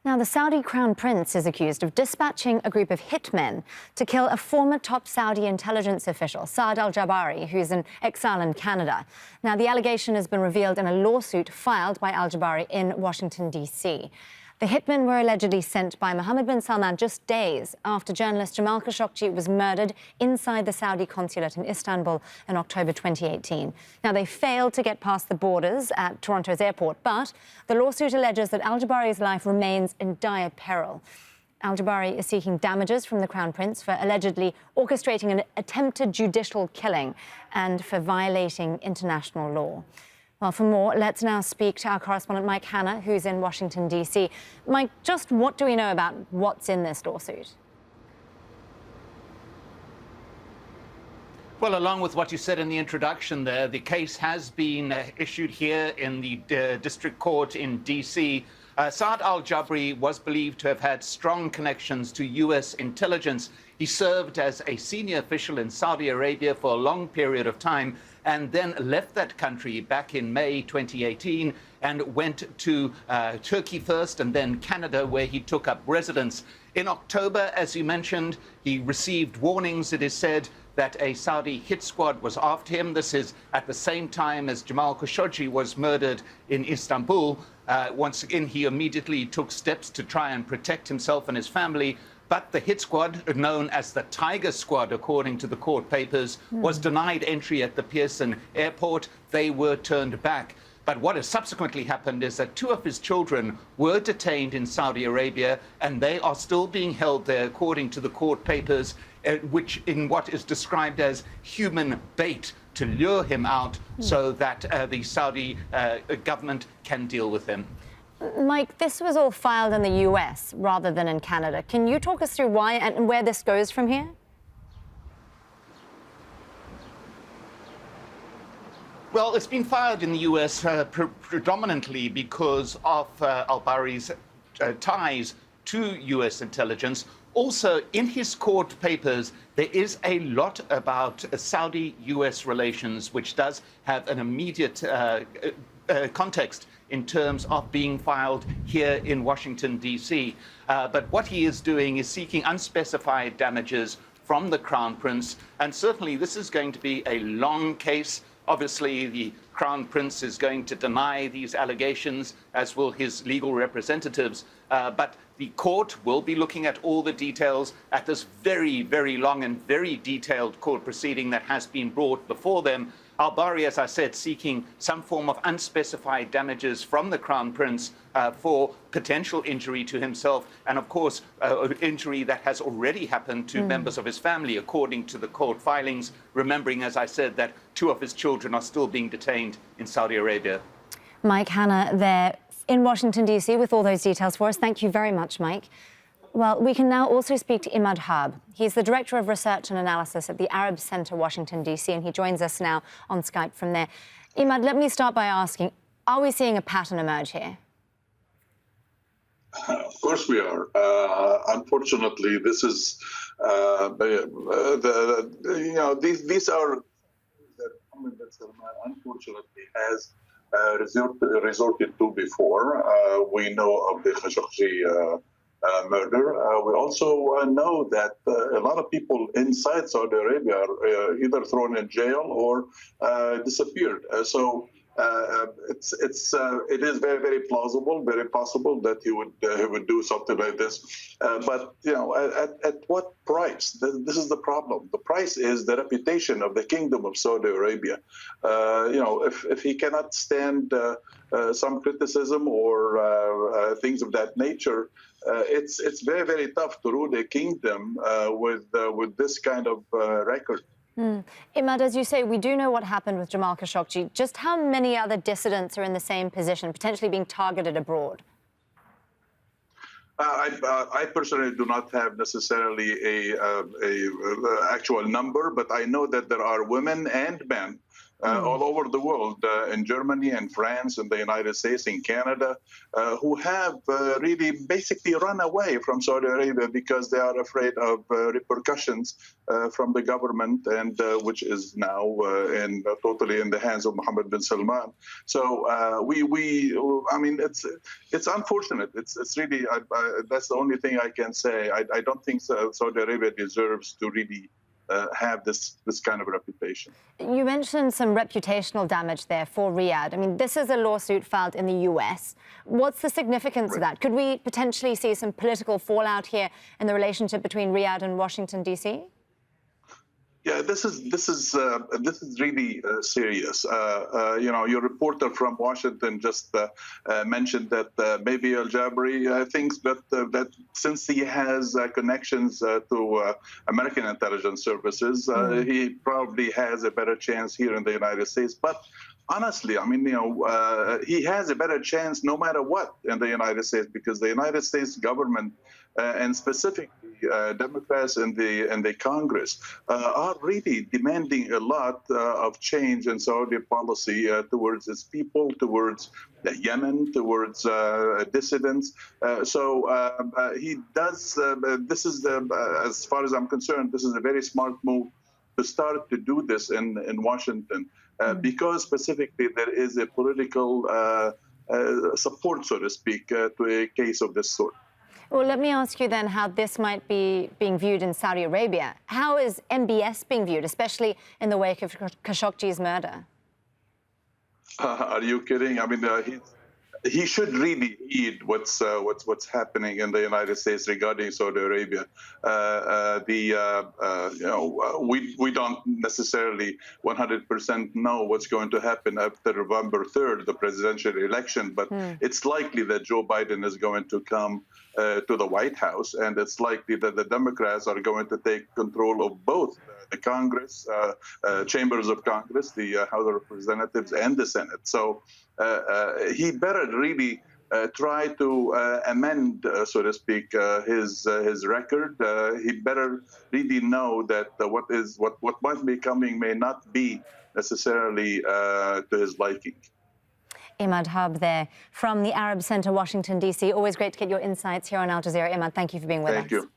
Now, the Saudi crown prince is accused of dispatching a group of hitmen to kill a former top Saudi intelligence official, Saad al-Jabari, who's in exile in Canada. Now, the allegation has been revealed in a lawsuit filed by al-Jabari in Washington, D.C. The hitmen were allegedly sent by Mohammed bin Salman just days after journalist Jamal Khashoggi was murdered inside the Saudi consulate in Istanbul in October 2018. Now, they failed to get past the borders at Toronto's airport, but the lawsuit alleges that al-Jabari's life remains in dire peril. Al-Jabari is seeking damages from the Crown Prince for allegedly orchestrating an attempted judicial killing and for violating international law. Well, for more, let's now speak to our correspondent Mike Hanna, who's in Washington, D.C. Mike, just what do we know about what's in this lawsuit? Well, along with what you said in the introduction there, the case has been issued here in the district court in D.C. Saad al-Jabari was believed to have had strong connections to U.S. intelligence. He served as a senior official in Saudi Arabia for a long period of time and then left that country back in May 2018 and went to Turkey first and then Canada, where he took up residence. In October, as you mentioned, he received warnings, it is said, that a Saudi hit squad was after him. This is at the same time as Jamal Khashoggi was murdered in Istanbul. Once again, he immediately took steps to try and protect himself and his family. But the hit squad, known as the Tiger Squad, according to the court papers, was denied entry at the Pearson airport. They were turned back. But what has subsequently happened is that 2 of his children were detained in Saudi Arabia, and they are still being held there, according to the court papers, which in what is described as human bait, to lure him out so that the Saudi government can deal with him. Mike, this was all filed in the US rather than in Canada. Can you talk us through why and where this goes from here? Well, it's been filed in the US predominantly because of al-Bari's ties to US intelligence. Also, in his court papers, there is a lot about Saudi-US relations, which does have an immediate context in terms of being filed here in Washington, D.C. But what he is doing is seeking unspecified damages from the Crown Prince. And certainly this is going to be a long case. Obviously, the Crown Prince is going to deny these allegations, as will his legal representatives. But the court will be looking at all the details at this very, very long and very detailed court proceeding that has been brought before them. Al-Bari, as I said, seeking some form of unspecified damages from the Crown Prince for potential injury to himself and, of course, injury that has already happened to members of his family, according to the court filings, remembering, as I said, that 2 of his children are still being detained in Saudi Arabia. Mike Hanna there in Washington, D.C., with all those details for us. Thank you very much, Mike. Well, we can now also speak to Imad Harb. He's the Director of Research and Analysis at the Arab Center, Washington, D.C., and he joins us now on Skype from there. Imad, let me start by asking, are we seeing a pattern emerge here? Of course we are. Unfortunately, this is, these are that Mohammed bin Salman unfortunately has resorted to before. We know of the Khashoggi murder. We also know that a lot of people inside Saudi Arabia are either thrown in jail or disappeared. It is very, very plausible, very possible that he would do something like this. But at what price? This is the problem. The price is the reputation of the Kingdom of Saudi Arabia. If he cannot stand some criticism or things of that nature, it's very, very tough to rule a kingdom with this kind of record. Imad, as you say, we do know what happened with Jamal Khashoggi. Just how many other dissidents are in the same position, potentially being targeted abroad? I personally do not have necessarily a actual number, but I know that there are women and men all over the world, in Germany and France and the United States and Canada, who have really basically run away from Saudi Arabia because they are afraid of repercussions from the government, and which is now totally in the hands of Mohammed bin Salman. So I mean, it's unfortunate. It's really that's the only thing I can say. I don't think Saudi Arabia deserves to really have this kind of reputation. You mentioned some reputational damage there for Riyadh. I mean, this is a lawsuit filed in the US. What's the significance of that? Could we potentially see some political fallout here in the relationship between Riyadh and Washington, D.C.? Yeah, this is really serious. You know, your reporter from Washington just mentioned that maybe al-Jabari thinks that since he has connections to American intelligence services, he probably has a better chance here in the United States. But honestly, I mean, you know, he has a better chance no matter what in the United States, because the United States government and specifically Democrats in the Congress are really demanding a lot of change in Saudi policy towards its people, towards Yemen, towards dissidents. So he does. This is as far as I'm concerned, this is a very smart move to start to do this in Washington, because specifically there is a political support, so to speak, to a case of this sort. Well, let me ask you then how this might be being viewed in Saudi Arabia. How is MBS being viewed, especially in the wake of Khashoggi's murder? Are you kidding? I mean, he should really heed what's happening in the United States regarding Saudi Arabia. You know, we don't necessarily 100% know what's going to happen after November 3rd, the presidential election, but it's likely that Joe Biden is going to come to the White House, and it's likely that the Democrats are going to take control of both the Congress, chambers of Congress, the House of Representatives, and the Senate. So he better really try to amend, so to speak, his record. He better really know that what might be coming may not be necessarily to his liking. Imad Hub there from the Arab Center, Washington, D.C. Always great to get your insights here on Al Jazeera. Imad, thank you for being with us. Thank you.